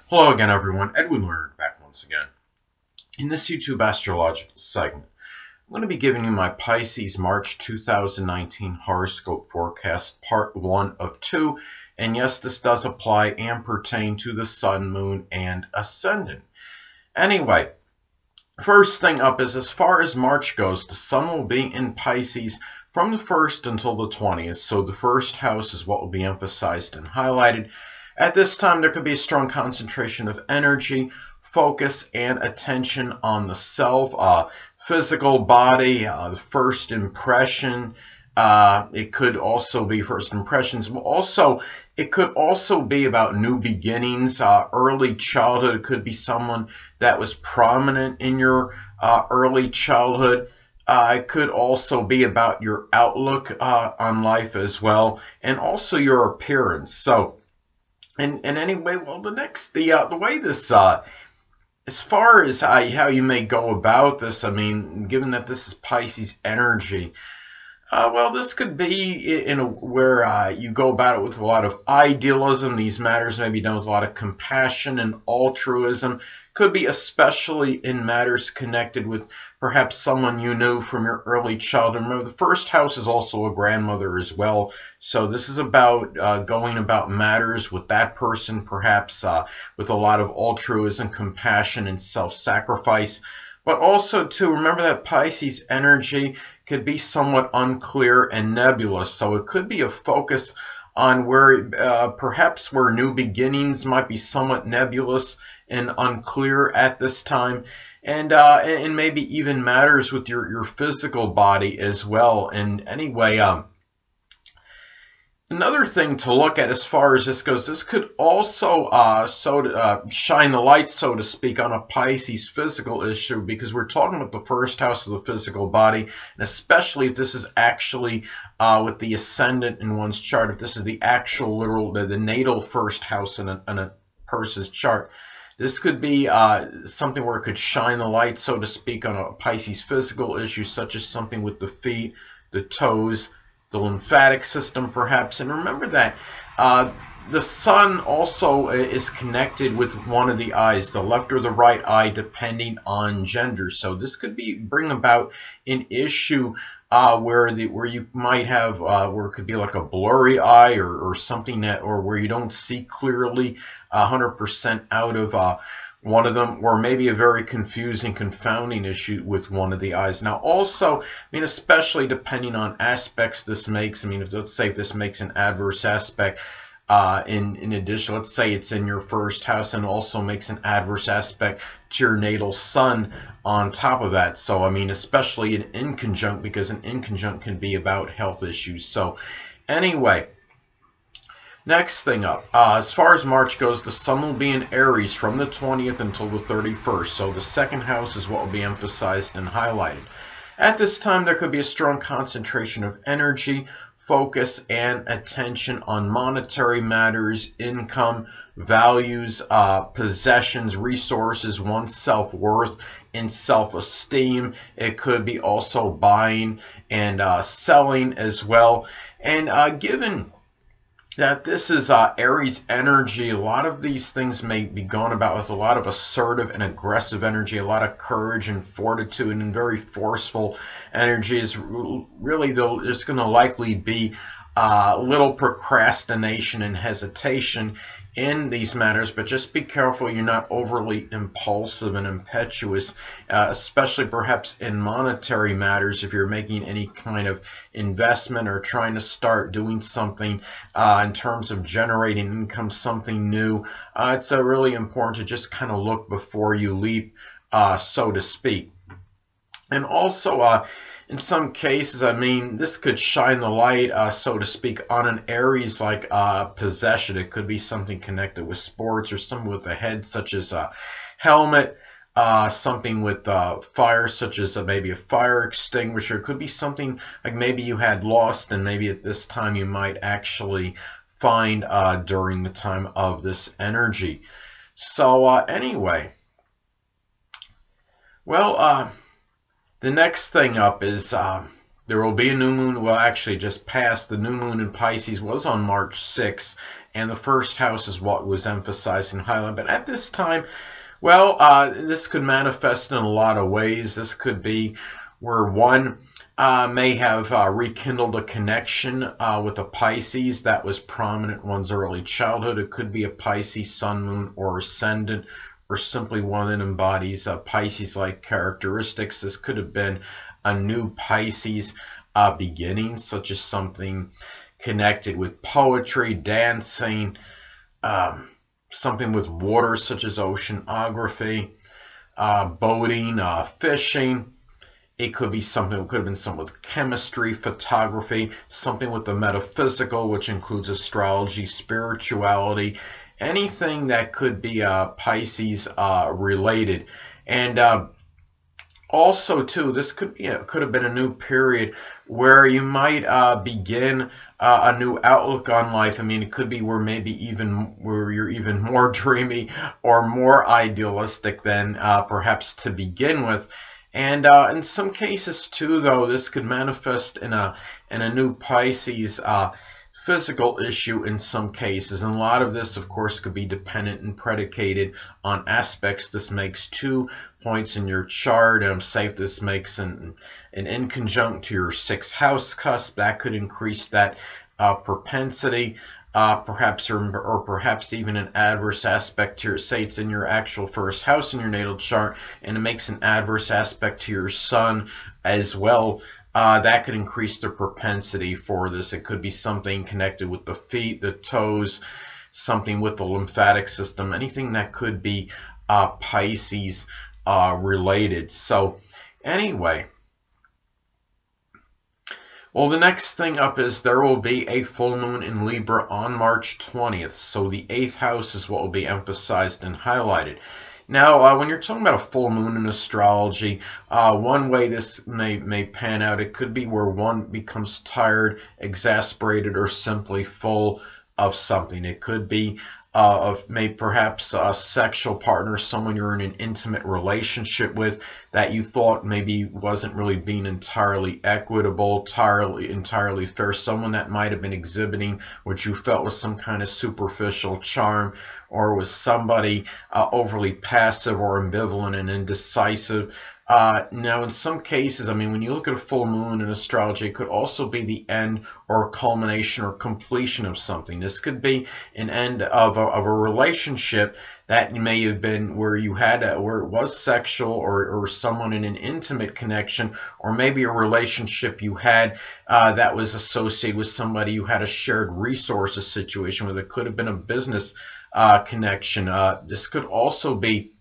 Hello again, everyone. Edwin Learnard back once again. In this YouTube astrological segment, I'm going to be giving you my Pisces March 2019 horoscope forecast, part 1 of 2. And yes, this does apply and pertain to the sun, moon, and ascendant. Anyway, first thing up is as far as March goes, the sun will be in Pisces from the 1st until the 20th. So the first house is what will be emphasized and highlighted. At this time, there could be a strong concentration of energy, focus, and attention on the self, physical body, the first impression. It could also be first impressions. It could also be about new beginnings, early childhood. It could be someone that was prominent in your early childhood. It could also be about your outlook on life as well, and also your appearance. So, and anyway, well, the way this, as far as how you may go about this, I mean, given that this is Pisces energy, well, this could be where you go about it with a lot of idealism. These matters may be done with a lot of compassion and altruism. Could be especially in matters connected with perhaps someone you knew from your early childhood. Remember, the first house is also a grandmother as well. So this is about going about matters with that person, perhaps with a lot of altruism, compassion, and self-sacrifice. But also, too, remember that Pisces energy could be somewhat unclear and nebulous. So it could be a focus on where perhaps where new beginnings might be somewhat nebulous and unclear at this time, and maybe even matters with your physical body as well. And anyway, another thing to look at as far as this goes, this could also shine the light, so to speak, on a Pisces physical issue, because we're talking about the first house of the physical body, and especially if this is actually with the ascendant in one's chart, if this is the actual literal, the natal first house in a person's chart. This could be something where it could shine the light, so to speak, on a Pisces physical issue, such as something with the feet, the toes, the lymphatic system, perhaps. And remember that the sun also is connected with one of the eyes, the left or the right eye, depending on gender. So this could bring about an issue where you might have where it could be like a blurry eye or something or where you don't see clearly 100% out of one of them, or maybe a very confusing, confounding issue with one of the eyes. Now, also, I mean, especially depending on aspects this makes. I mean, let's say if this makes an adverse aspect, in addition, let's say it's in your first house and also makes an adverse aspect to your natal sun on top of that. So, I mean, especially an inconjunct, because an inconjunct can be about health issues. So, anyway. Next thing up, as far as March goes, the sun will be in Aries from the 20th until the 31st. So the second house is what will be emphasized and highlighted. At this time, there could be a strong concentration of energy, focus, and attention on monetary matters, income, values, possessions, resources, one's self-worth, and self-esteem. It could be also buying and selling as well. And given that this is Aries energy, a lot of these things may be gone about with a lot of assertive and aggressive energy, a lot of courage and fortitude, and very forceful energy. Is really, though, there's going to likely be little procrastination and hesitation in these matters, but just be careful you're not overly impulsive and impetuous, especially perhaps in monetary matters. If you're making any kind of investment or trying to start doing something in terms of generating income, something new, it's really important to just kind of look before you leap, so to speak. And also, in some cases, I mean, this could shine the light, so to speak, on an Aries like possession. It could be something connected with sports or something with the head, such as a helmet, something with fire, such as maybe a fire extinguisher. It could be something like maybe you had lost, and maybe at this time you might actually find during the time of this energy. So anyway, well, the next thing up is There will be a new moon. Well, actually, just passed. The new moon in Pisces was on March 6th, and the first house is what was emphasized and highlighted. But at this time, well, this could manifest in a lot of ways. This could be where one may have rekindled a connection with a Pisces that was prominent in one's early childhood. It could be a Pisces sun, moon, or ascendant, or simply one that embodies Pisces-like characteristics. This could have been a new Pisces beginning, such as something connected with poetry, dancing, something with water, such as oceanography, boating, fishing. It could be something, it could have been something with chemistry, photography, something with the metaphysical, which includes astrology, spirituality, anything that could be Pisces related. And also, too, this could have been a new period where you might begin a new outlook on life. I mean, it could be where where you're even more dreamy or more idealistic than perhaps to begin with. And in some cases, too, though, this could manifest in a new Pisces physical issue in some cases. And a lot of this, of course, could be dependent and predicated on aspects this makes 2 points in your chart. Say if this makes an inconjunct to your 6th house cusp, that could increase that propensity. Perhaps or perhaps even an adverse aspect to your, say it's in your actual 1st house in your natal chart, and it makes an adverse aspect to your sun as well. That could increase the propensity for this. It could be something connected with the feet, the toes, something with the lymphatic system, anything that could be Pisces related. So anyway, well, the next thing up is there will be a full moon in Libra on March 20th. So the 8th house is what will be emphasized and highlighted. Now, when you're talking about a full moon in astrology, one way this may pan out, it could be where one becomes tired, exasperated, or simply full of something. It could be perhaps a sexual partner, someone you're in an intimate relationship with that you thought maybe wasn't really being entirely equitable, entirely fair, someone that might have been exhibiting what you felt was some kind of superficial charm, or was somebody overly passive or ambivalent and indecisive. Now, in some cases, I mean, when you look at a full moon in astrology, it could also be the end or culmination or completion of something. This could be an end of a relationship that may have been where you had where it was sexual, or someone in an intimate connection, or maybe a relationship you had that was associated with somebody you had a shared resources situation with. It could have been a business connection. This could also be,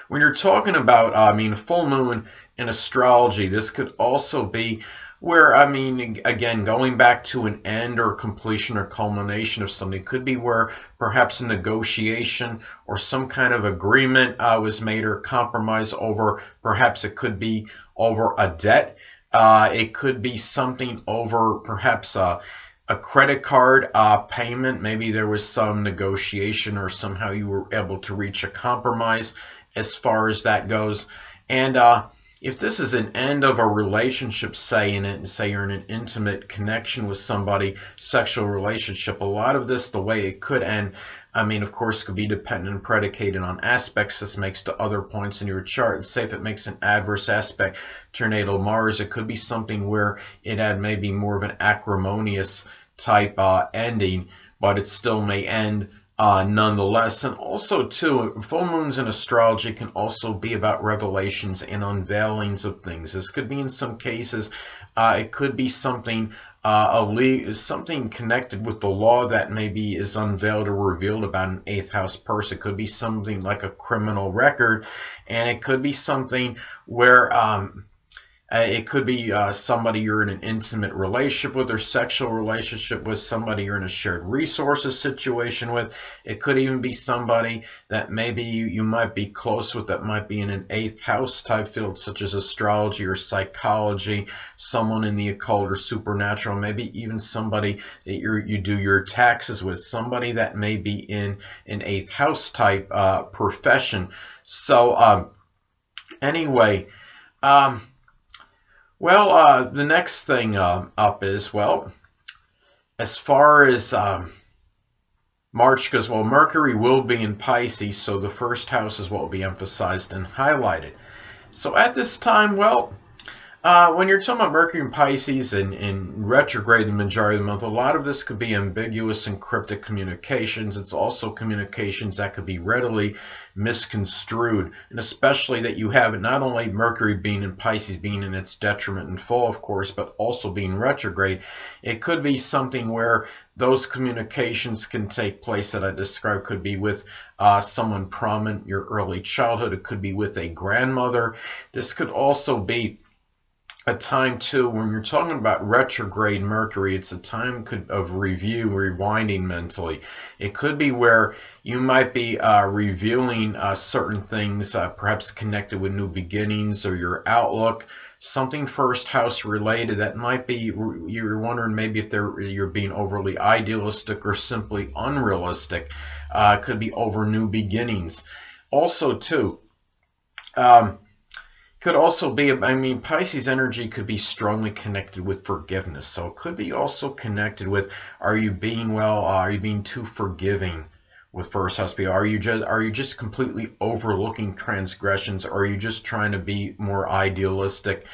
when you're talking about, I mean, full moon in astrology, this could also be where, I mean, again, going back to an end or completion or culmination of something. It could be where perhaps a negotiation or some kind of agreement was made or compromise over. Perhaps it could be over a debt. It could be something over perhaps a credit card payment. Maybe there was some negotiation or somehow you were able to reach a compromise as far as that goes. And if this is an end of a relationship, say you're in an intimate connection with somebody, sexual relationship, a lot of this, the way it could end, I mean, of course, could be dependent and predicated on aspects this makes to other points in your chart. Say if it makes an adverse aspect to your natal Mars, it could be something where it had maybe more of an acrimonious type ending, but it still may end nonetheless. And also, too, full moons in astrology can also be about revelations and unveilings of things. This could be, in some cases, it could be something something connected with the law that maybe is unveiled or revealed about an 8th house person. It could be something like a criminal record, and it could be something where it could be somebody you're in an intimate relationship with, or sexual relationship with, somebody you're in a shared resources situation with. It could even be somebody that maybe you might be close with that might be in an 8th house type field, such as astrology or psychology, someone in the occult or supernatural, maybe even somebody that you do your taxes with, somebody that may be in an 8th house type profession. So anyway, Well, the next thing up is, well, as far as March goes, well, Mercury will be in Pisces, so the first house is what will be emphasized and highlighted. So at this time, well, when you're talking about Mercury in Pisces and retrograde the majority of the month, a lot of this could be ambiguous and cryptic communications. It's also communications that could be readily misconstrued, and especially that you have not only Mercury being in Pisces, being in its detriment and fall, of course, but also being retrograde. It could be something where those communications can take place that I described. Could be with someone prominent in your early childhood. It could be with a grandmother. This could also be a time too when you're talking about retrograde Mercury. It's a time of review, rewinding mentally. It could be where you might be reviewing certain things, perhaps connected with new beginnings or your outlook, something first house related that might be, you're wondering maybe if you're being overly idealistic or simply unrealistic. Could be over new beginnings. Also too, could also be, I mean, Pisces energy could be strongly connected with forgiveness. So it could be also connected with, are you being are you being too forgiving with first house? Are you just completely overlooking transgressions? Or are you just trying to be more idealistic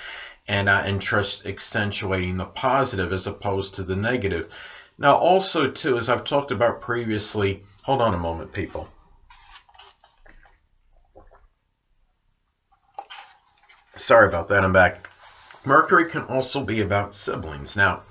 and just accentuating the positive as opposed to the negative? Now also too, as I've talked about previously, hold on a moment, people. Sorry about that, I'm back. Mercury can also be about siblings. Now,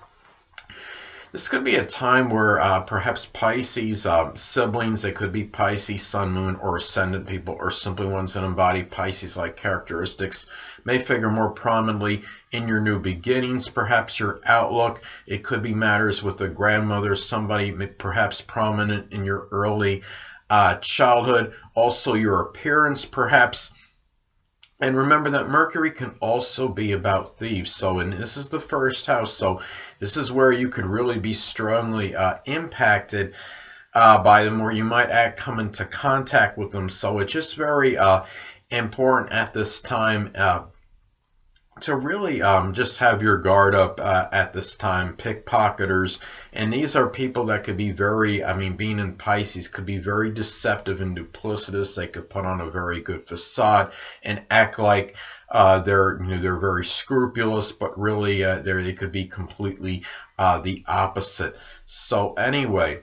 this could be a time where perhaps Pisces siblings, they could be Pisces, Sun, Moon, or Ascendant people, or simply ones that embody Pisces-like characteristics, may figure more prominently in your new beginnings, perhaps your outlook. It could be matters with a grandmother, somebody perhaps prominent in your early childhood. Also your appearance, perhaps. And remember that Mercury can also be about thieves. So, and this is the first house. So this is where you could really be strongly impacted by them, or you might come into contact with them. So it's just very important at this time to really just have your guard up at this time. Pickpocketers, and these are people that could be very, I mean, being in Pisces, could be very deceptive and duplicitous. They could put on a very good facade and act like they're very scrupulous, but really they could be completely the opposite. So anyway,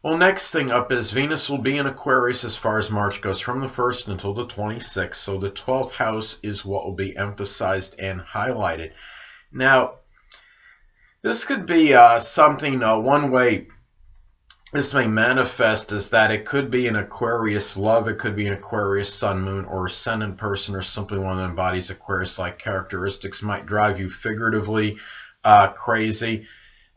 well, next thing up is Venus will be in Aquarius as far as March goes, from the 1st until the 26th. So the 12th house is what will be emphasized and highlighted. Now, this could be something, one way this may manifest is that it could be an Aquarius love, it could be an Aquarius Sun, Moon, or Ascendant person, or simply one that embodies Aquarius-like characteristics. Might drive you figuratively crazy.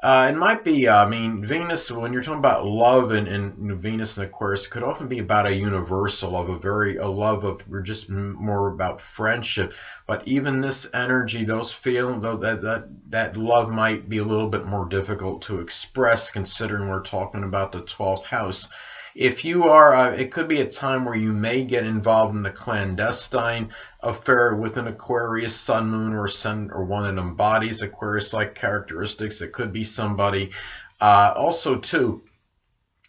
It might be, I mean, Venus, when you're talking about love and Venus and Aquarius, it could often be about a universal love, a love of, or just more about friendship. But even this energy, those feelings, though, that love might be a little bit more difficult to express, considering we're talking about the 12th house. If you are, it could be a time where you may get involved in a clandestine affair with an Aquarius Sun, Moon, or Ascendant, or one that embodies Aquarius-like characteristics. It could be somebody. Also, too,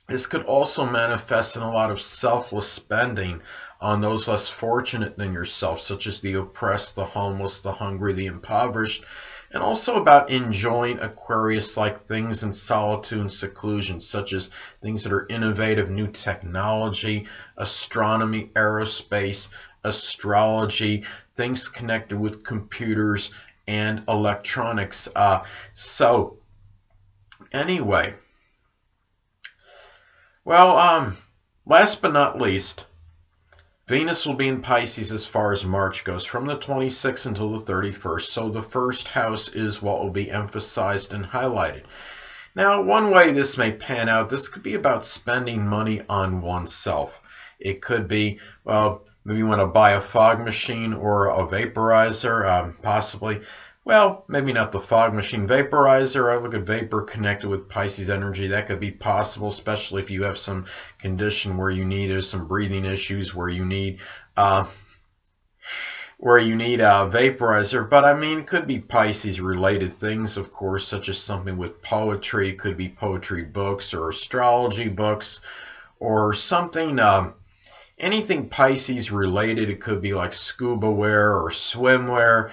this could also manifest in a lot of selfless spending on those less fortunate than yourself, such as the oppressed, the homeless, the hungry, the impoverished. And also about enjoying Aquarius-like things in solitude and seclusion, such as things that are innovative, new technology, astronomy, aerospace, astrology, things connected with computers and electronics. So anyway, well, last but not least, Venus will be in Pisces as far as March goes, from the 26th until the 31st. So the first house is what will be emphasized and highlighted. Now, one way this may pan out, this could be about spending money on oneself. It could be, well, maybe you want to buy a fog machine or a vaporizer, possibly. Well, maybe not the fog machine. Vaporizer, I look at vapor connected with Pisces energy. That could be possible, especially if you have some condition where you need some breathing issues, where you need where you need a vaporizer, but I mean, it could be Pisces related things, of course, such as something with poetry. It could be poetry books or astrology books or something, anything Pisces related. It could be like scuba wear or swimwear.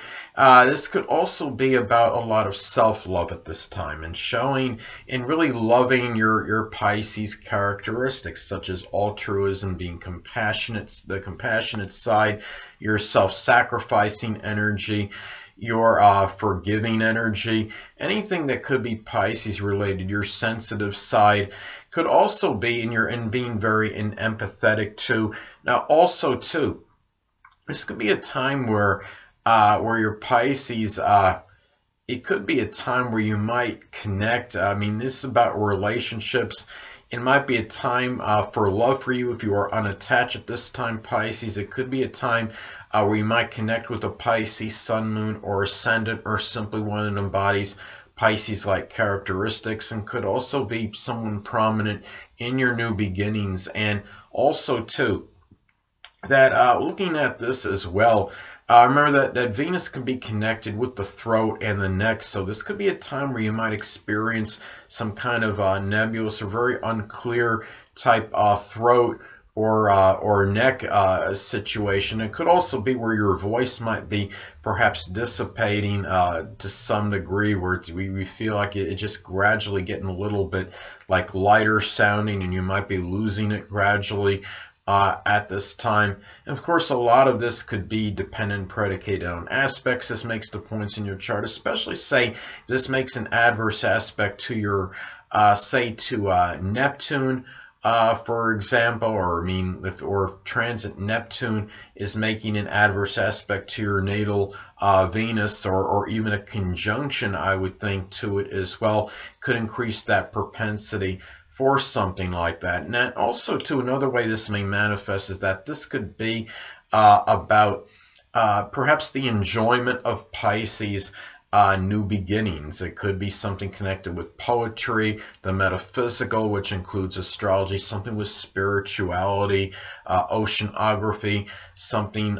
This could also be about a lot of self-love at this time and showing and really loving your Pisces characteristics, such as altruism, being compassionate, the compassionate side, your self-sacrificing energy, your forgiving energy, anything that could be Pisces related, your sensitive side. Could also be in being very empathetic too. Now also too, this could be a time where your Pisces, it could be a time where you might connect. I mean, this is about relationships. It might be a time for love for you if you are unattached at this time, Pisces. It could be a time where you might connect with a Pisces sun, moon, or ascendant, or simply one that embodies Pisces-like characteristics, and could also be someone prominent in your new beginnings. And also too, that looking at this as well, remember that Venus can be connected with the throat and the neck, so this could be a time where you might experience some kind of nebulous or very unclear type throat or neck situation. It could also be where your voice might be perhaps dissipating to some degree, where we feel like it just gradually getting a little bit like lighter sounding, and you might be losing it gradually at this time. And of course, a lot of this could be dependent, predicated on aspects. This makes the points in your chart, especially say this makes an adverse aspect to your, say to Neptune, for example, or I mean, or transit Neptune is making an adverse aspect to your natal Venus, or even a conjunction, I would think, to it as well, could increase that propensity for something like that. And then also, too, another way this may manifest is that this could be about perhaps the enjoyment of Pisces new beginnings. It could be something connected with poetry, the metaphysical, which includes astrology, something with spirituality, oceanography, something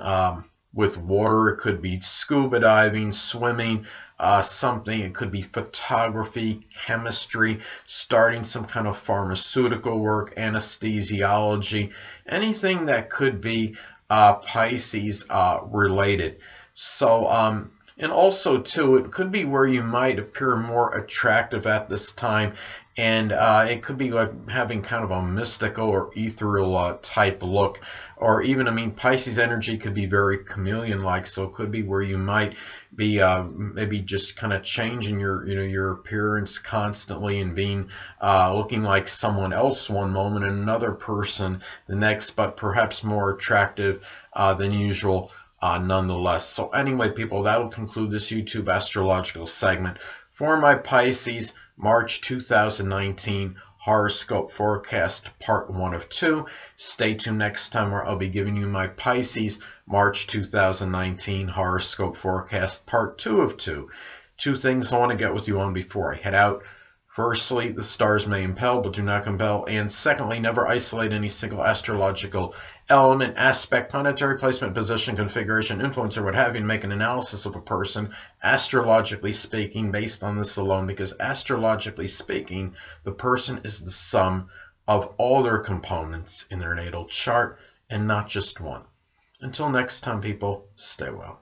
with water. It could be scuba diving, swimming, something. It could be photography, chemistry, starting some kind of pharmaceutical work, anesthesiology, anything that could be Pisces related. So, and also too, it could be where you might appear more attractive at this time, and it could be like having kind of a mystical or ethereal type look, or even, I mean, Pisces energy could be very chameleon-like, so it could be where you might be maybe just kind of changing your appearance constantly, and being looking like someone else one moment and another person the next, but perhaps more attractive than usual nonetheless. So anyway, people, that'll conclude this YouTube astrological segment for my Pisces March 2019 horoscope forecast, part 1 of 2. Stay tuned next time, where I'll be giving you my Pisces March 2019 horoscope forecast, part 2 of 2. Two things I want to get with you on before I head out. Firstly, the stars may impel, but do not compel. And secondly, never isolate any single astrological element, aspect, planetary placement, position, configuration, influence, or what have you, and make an analysis of a person, astrologically speaking, based on this alone, because astrologically speaking, the person is the sum of all their components in their natal chart, and not just one. Until next time, people, stay well.